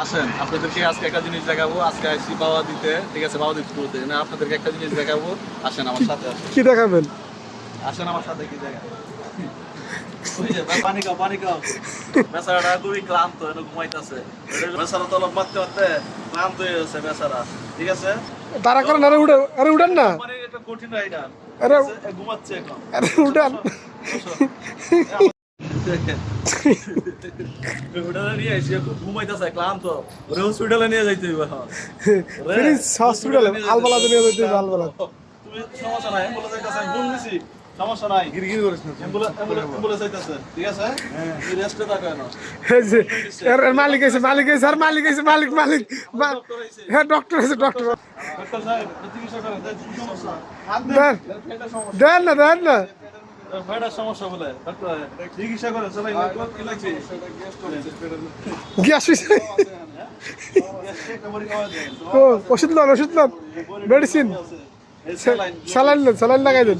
আসেন আপনাদেরকে আজকে একটা জিনিস দেখাবো। আজকে আসছি বাবা দিতে, ঠিক আছে, বাবা দিতে করতে না, আপনাদেরকে একটা জিনিস দেখাবো। আসেন আমার সাথে, আসেন কি দেখাবেন? আসেন আমার সাথে। কি দেখা ওই যে পানি খাও, পানি খাও। বেচারাটা খুবই ক্লান্ত, এনে ঘুমাইতেছে। বেচারা তলব মারতে মারতে ক্লান্ত হয়ে গেছে বেচারা, ঠিক আছে। তারা করেন, আরে উঠেন না, মানে এটা কঠিন রাইডার, আরে ঘুমাচ্ছে এখন। আরে উঠেন। হসপিটালে নিয়ে এসে খুব ঘুমাইতেছে, ক্লান্ত। ওরে হসপিটালে নিয়ে যাইতে হইবে এখন। ফিনিশ হসপিটালে আলবালা নিয়ে যেতে হবে, আলবালা। তুমি সমস্যা নাই, অ্যাম্বুলেন্স যাইতাছে, আমি ফোন দিছি, সমস্যা নাই। গিরগির করিস না। অ্যাম্বুলেন্স যাইতাছে, ঠিক আছে। তুমি রেস্টে থাকো না। এই যে এর মালিক আছে, মালিক আছে, আর মালিক আছে, মালিক মালিক হ্যাঁ, ডক্টর আছে, ডক্টর। ডাক্তার সাহেব চিকিৎসা করেন, কি সমস্যা? দেন দেন না, দেন না। ভাইটার সমস্যা বলে ডাক্তার চিকিৎসা করেন, সবাই কি লাগছে? গ্যাস হয়েছে। ও ওষুধ লন, ওষুধ লন, মেডিসিন, স্যালাইন লাগাই দেন।